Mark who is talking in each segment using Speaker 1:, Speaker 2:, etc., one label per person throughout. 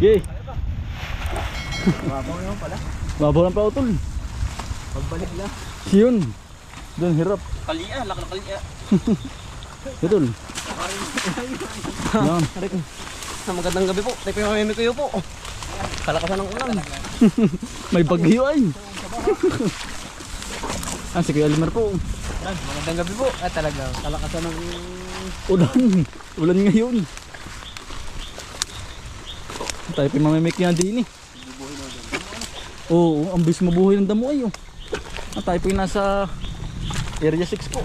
Speaker 1: Yay!
Speaker 2: Babaw naman pala.
Speaker 1: Babaw lang pa utol.
Speaker 2: Pagbalik na.
Speaker 1: Yun. Doon hirap.
Speaker 2: Kalia, laki na kalia.
Speaker 1: Utol. Yan.
Speaker 2: Magandang gabi po. Tayo po yung mamimik ko po. Kalakasan ng ulan.
Speaker 1: May bagyo ay. Ah, si Kuya Elmer po.
Speaker 2: Magandang gabi po. Talaga. Kalakasan ng
Speaker 1: Ulan. Ulan ngayon. Tayo pa mamimik yan din eh. Oo, ang bilis mabuhay ng damo ay oh. Ah, tayo po yung nasa area 6 po.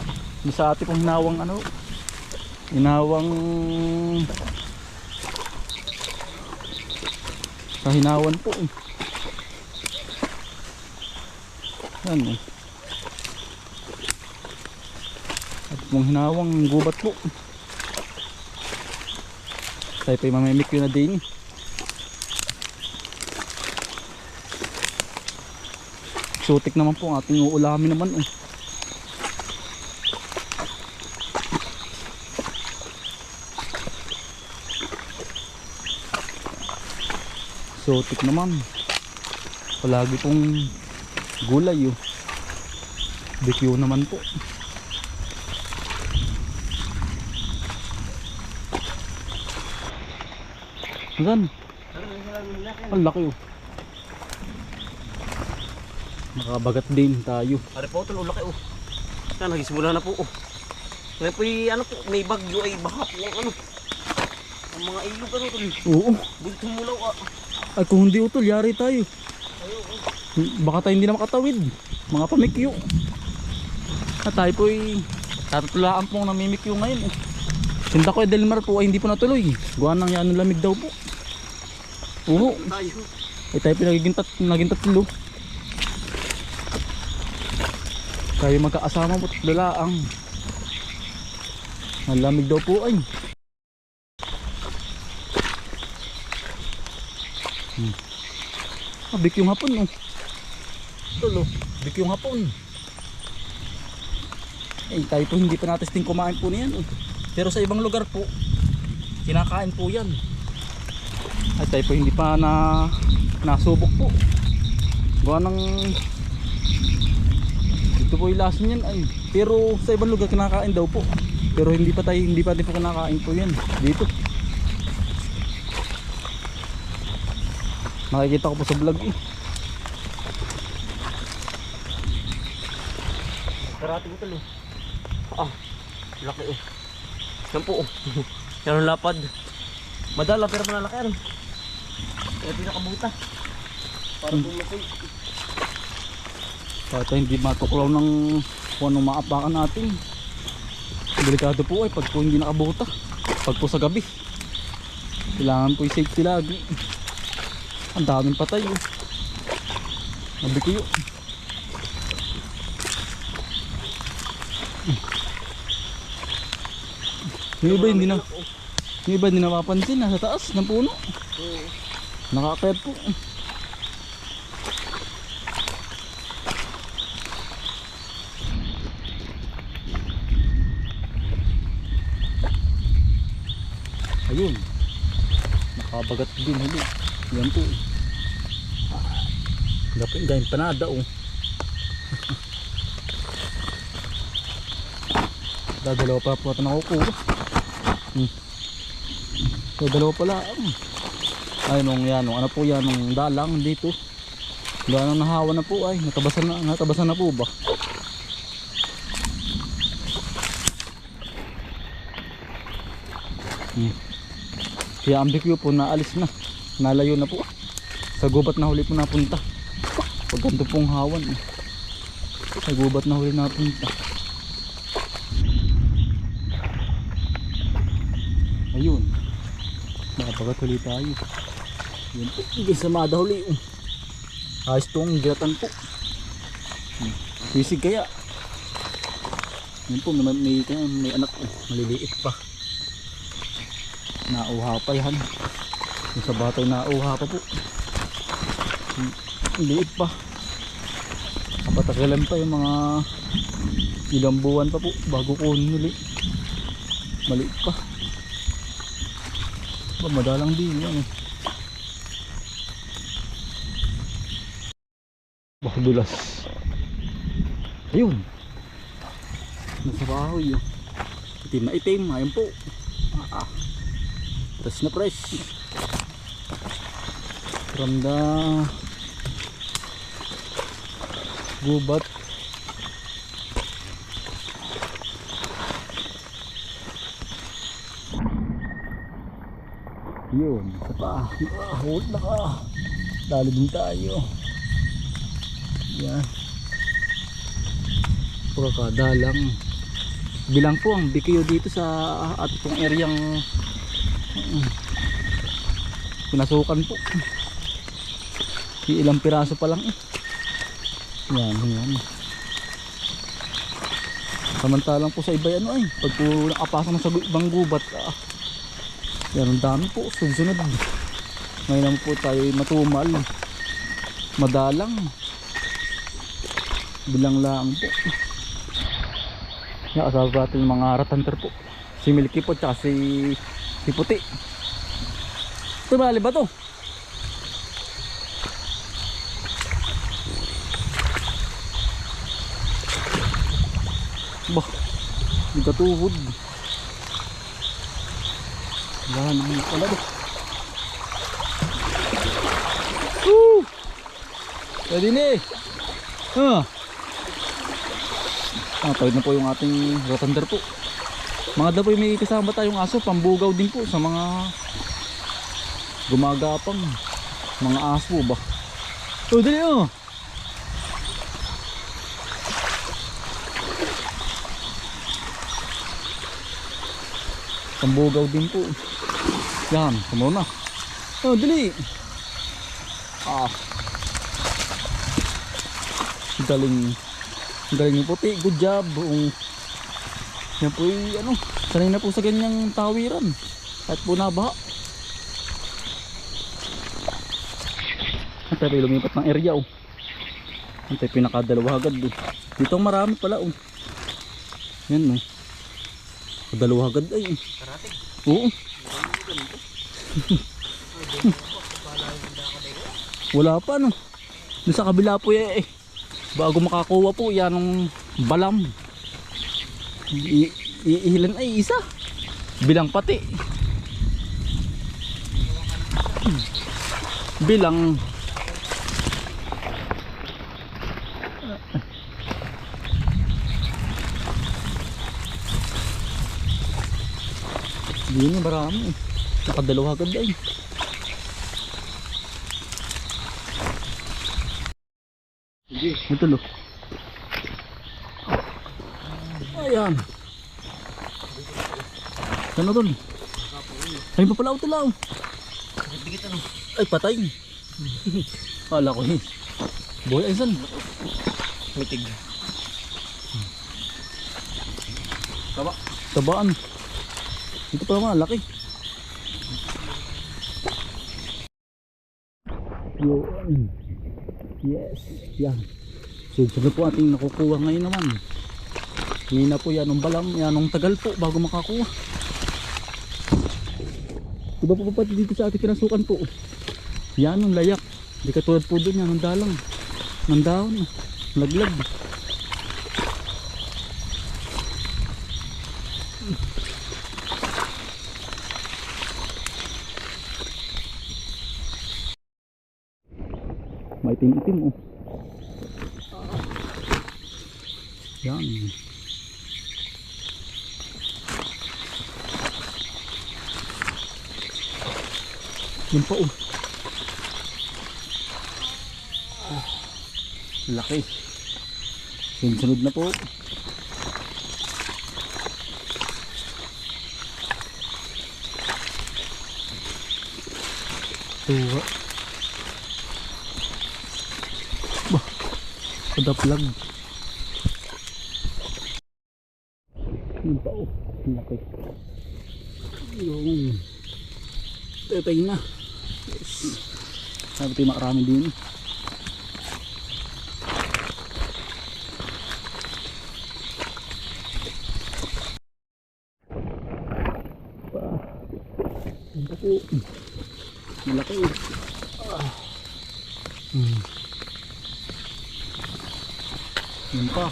Speaker 1: Sa ating pong hinawang ano. Hinawang sa hinawan po eh. Yan eh. At pong hinawang gubat po. Tayo pa yung mamimik yun na din eh. Exotic naman po ang ating uulamin naman eh. Exotic naman. Palagi pong gulay oh. BQ naman po. Saan? Ang laki oh. Nakabagat din tayo.
Speaker 2: Pare po, tulong laki oh. Yan, nagisimula na po oh. Ngayon po ano po, may bagyo ay bahap ng ano. Ang mga ilog ano tuloy.
Speaker 1: Oo.
Speaker 2: Bulit tumulaw ah.
Speaker 1: Ay kung hindi utol, yari tayo. Baka tayo hindi na makatawid. Mga pamikyo. At tayo po ay tatutulaan po namimikyo ngayon eh. Sinta ko Delmar po ay hindi po natuloy. Gawa nang yan lamig daw po. Oo.
Speaker 2: Tayo.
Speaker 1: Ay tayo pinagiging tatlo. Tayo magkaasama po lalaang. Malamig daw po ay. Bik yung hapon oh. Tulo, bik yung hapon. Eh tayo po hindi pa natesting kumain po niyan oh. Pero sa ibang lugar po kinakain po yan. Ay tayo po hindi pa nasubok po. Gawa ng ito po yung lason yan ay. Pero sa ibang lugar kinakain daw po. Pero hindi pa din po kinakain po yan dito. Nakikita ko po sa vlog eh.
Speaker 2: Karate ko tuloy. Ah, laki oh. Yan po oh. Yan ang lapad. Madala pero malalaki ano. Kaya pinakabuta. Para pumasay.
Speaker 1: Para hindi matuklaw ng kung anong maapakan natin. Delikado po ay pag po hindi nakabuta. Pag po sa gabi kailangan po yung safety lagi. Ang daming patay oh. Nabi ko yun. Yung iba hindi na mapansin. Nasa taas ng puno. Nakakayat po. Ayun. Nakabagat din huli. Yan po. Gayang panada oh. Dadalawa pa po ito nakukuha. So dalawa pala. Ay nung yan, ano po yan, nung dalang dito. Dalang nahawa na po ay, natabasan na po ba? Kaya ang bikyo po naalis na. Nalayo na po. Sa gubat na huli po napunta. Pag ganito pong hawan eh. Sa gubat na huli napunta. Ayun. Nakabagat huli tayo. Yun po. Hindi sa mada huli. Ayos itong giratan po. Sisig kaya. Yun po. May anak po. Maliliit pa. Nauha pa yan. Yung sa batay nauha pa po. Liit pa. Kapatagalan pa yung mga ilang buwan pa po bago ko nuli. Maliit pa. Madalang din yan eh. Dulas. Ayun. Nasa bahoy yun. Itim na itim. Ayun po. Fresh na fresh. From the gubat. Yun. Isa pa. Hold na ka. Dali din tayo. Yan. Pagkakadalang. Bilang po ang BQO dito sa atong areang pinasukan po. Ilang piraso pa lang eh. Yan, yan. Samantalang po sa iba ano ay pag po nakapasok na sa ibang gubat yan ang dami po sunod. Ngayon naman po tayo matumal, madalang, bilang lang po. Yan, kasama natin yung mga ratanter po, si Milky po tsaka si Puti. Ito bali ba to? Bah, hindi katuhod. Yan ang pala do. Pwede na eh. Tawid na po yung ating rotander po. Mga daw po may kasama tayong aso, pambugaw din po sa mga gumagapang mga aso ba. Dali oh. Pambugaw din po. Yan, kumaw na. Dali. Galing. Galing yung Puti. Good job. Yan po yung sanay na po sa ganyang tawiran. At po nabaha. At tayo lumipat ng area oh. At tayo pinakadalawa agad oh. Dito marami pala oh. Yan oh. Dalawa agad ay.
Speaker 2: Karating.
Speaker 1: Oo. Wala pa no. Doon sa kabila po eh. Bago makakuha po yan ng balam. Ilan ay isa. Bilang pati. Bilang. Yun yung marami. Nakadalawa agad ay. Ito lo. Ayan. Ano tol? Ayun pa pala ito lang. Ay patay. Kala ko eh. Boy ay san.
Speaker 2: Mitig.
Speaker 1: Taba. Tabaan. Ito pa naman, laki. Yun. Yes. Yan. Sunod po ating nakukuha ngayon naman. Hindi na po yan ang balam. Yan ang tagal po bago makakuha. Diba po pati dito sa ating kinasukan po. Yan ang layak. Hindi katulad po doon yan ang dalang. Ng dahon. Laglag. May itim-itim oh. Yan. Yan pa oh. Laki. Sunod na po. Tuwa. Padaplag. Yun pa oh. Laki. Yung tetay na. Yes. Sabi tayo makarami din. Yun pa po. Malaki. Yun pa.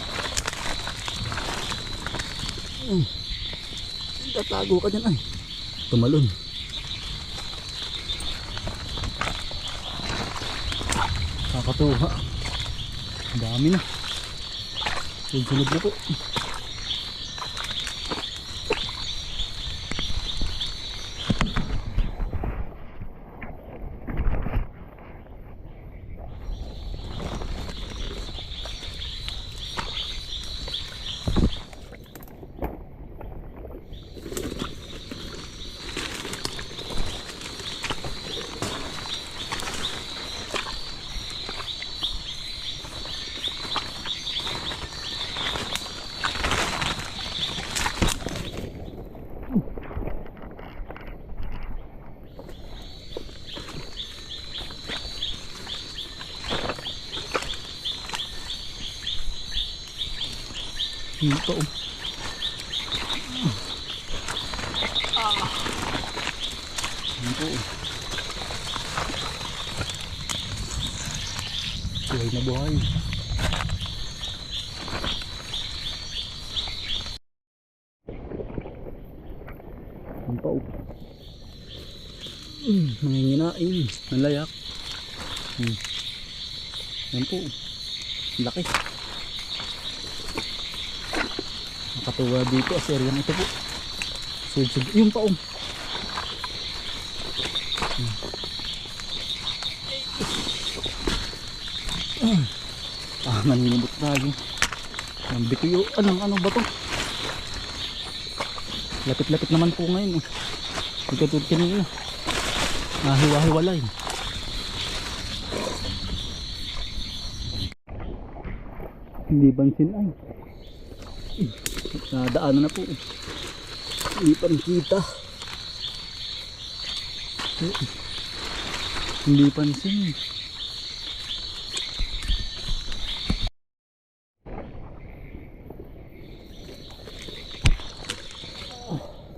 Speaker 1: Tatago ka dyan ay. Tumalon. Kakatuwa. Dami na. Sunod na po. Ito. Ito. Buhay na buhay. Ito. Manginginain. Nanlayak. Yan po. Laki. Nakatuwa dito sa area na ito po. Sud-sud. Yung pa naninibot tayo. Ang bituyo. Ano ba to? Lapit-lapit naman po ngayon. Ito tulad kanina. Nahiwa-hiwalay. Hindi bansin ay. Nadaanan na po. Hindi pa nakita. Hindi pansin.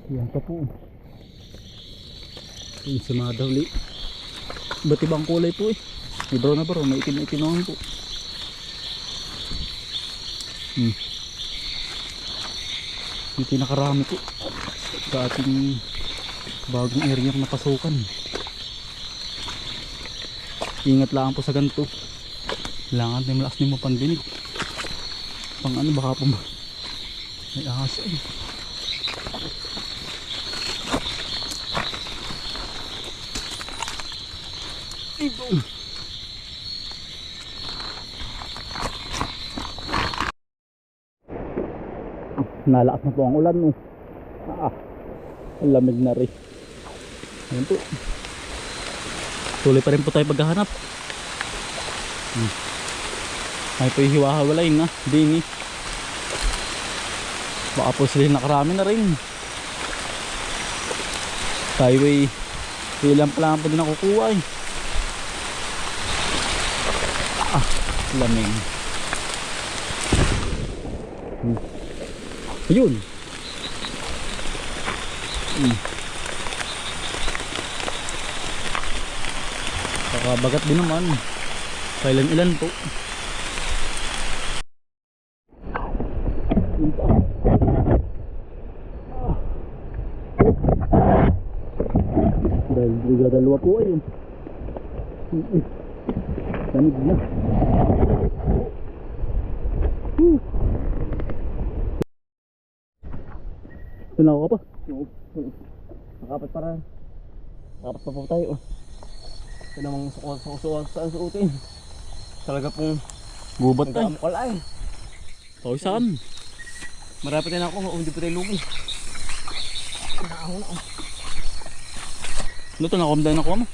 Speaker 1: Yan pa po. Yung si Madawli. Ba't ibang kulay po eh. May brown na brown. May itim-itim naman po. Yung pinakarami po sa ating bagong area na napasukan. Ingat lang po sa ganito. Kailangan may malakas din mo pandinig. Pang ano baka po may ahas eh. Ito. Nalakas na po ang ulan no. Ang lamig na rin. Ayun po. Tuloy pa rin po tayo paghahanap. Ay po hiwa-hawalay na dini. Baka po sila nakarami na rin. Tayo ay ilang pa lang po din nakukuha eh. Lamig. Ayun. Kakabagat din naman. Kailan ilan po. Dahil dalawa po ayun. Lamig na. Tunaw ka pa?
Speaker 2: Oo. Nakapat para. Nakapat pa po tayo. Ito namang sukusuwag saan suotin. Talaga pong
Speaker 1: Gubat tayo.
Speaker 2: nagkaamukal ay.
Speaker 1: Tawag saan?
Speaker 2: Marami tayo na ako. Hindi pa tayo lugi. Nakahon ako.
Speaker 1: Ano ito? Nakamday na kuha mo?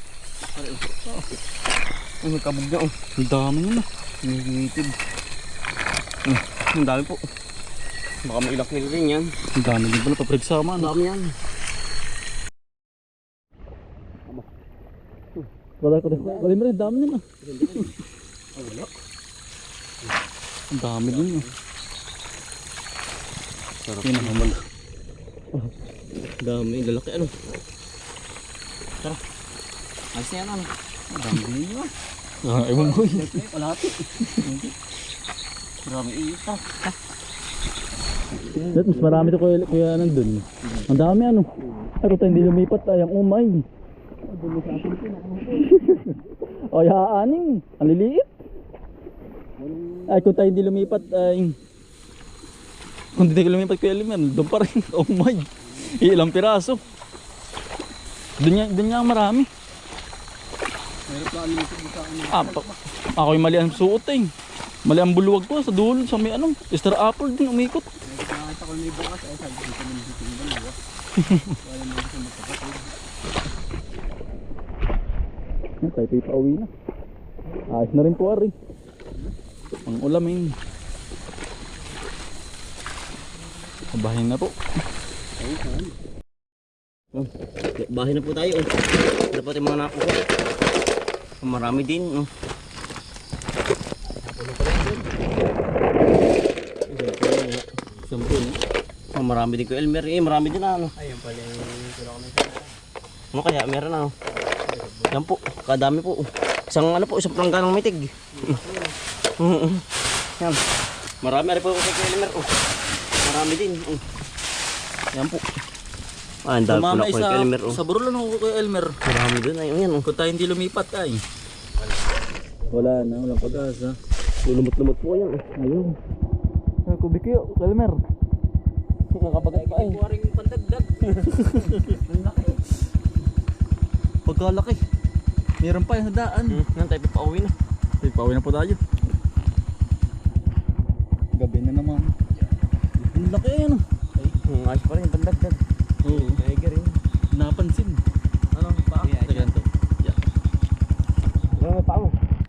Speaker 2: Ay, may kabog na oh.
Speaker 1: Ang dami nyo na.
Speaker 2: Nilitid. Ang dami po. Baka may ilang kilo rin yan.
Speaker 1: Ang dami din pala paprigsama.
Speaker 2: Ang dami yan.
Speaker 1: Wala ko rin. Wala mo rin. Dami nyo na.
Speaker 2: Oh, wala.
Speaker 1: Ang dami din nyo.
Speaker 2: Sarap.
Speaker 1: Yun ang wala.
Speaker 2: Dami. Lalaki ano. Tara. Ayos na yan ano.
Speaker 1: Ang dami din nyo. Ewan ko yun.
Speaker 2: Malapit. Grabe ita.
Speaker 1: Dahil mas marami to kuya nandun. Ang dami ano. Pero tayo hindi lumipat ay ang umay. O yaanin. Ang liliit. Ay kung tayo hindi lumipat ay... Kung hindi tayo lumipat kuya Elmer, doon pa rin. Umay. Ilang piraso. Doon nga ang marami. Ako yung mali ang suot eh. Mali ang buluwag ko sa dulo sa may ano, Star Apple din umikot.
Speaker 2: Nakita ko may bukas ay sabi ko naman dito yung dalawa. Wala mo sa magkakapit.
Speaker 1: Tayo pa pauwi na. Ayos na rin po ari. Ang ulamin. Bahin na po.
Speaker 2: Bahay na po tayo. Dapat yung mga nakuha. Marami din.
Speaker 1: Sampo na.
Speaker 2: Marami din ko Elmer. Marami din na ano.
Speaker 3: Ayun pala yung tulak na
Speaker 2: Ano kaya? Meron na ano. Yan po. Kadami po. Isang prangganang mitig. Yan. Marami rin po kay Elmer. Marami din. Yan po. Ang dami po na kay Elmer.
Speaker 1: Sa burol ano kay Elmer.
Speaker 2: Marami din. Ayun yan.
Speaker 1: Kung tayo hindi lumipat ay. Wala na, walang pag-asa.
Speaker 2: Lulumot-lumot po yan.
Speaker 1: Ayun. Ay, kubik yun, Elmer.
Speaker 2: Nakabagat pa eh.
Speaker 3: Kuwaring pandagdag.
Speaker 1: Pagkalaki. Meron pa yung daan.
Speaker 2: Yan tayo pa-uwi na.
Speaker 1: Ay, pauwi na po tayo. Gabi na naman. Ang laki yan.
Speaker 2: Ayos pa rin. Pandagdag.
Speaker 1: Oo.
Speaker 2: Mega rin.
Speaker 1: Napansin. Ano? Pa?
Speaker 3: Yeah,
Speaker 1: Teka, ito. Yeah.
Speaker 2: May paa mo.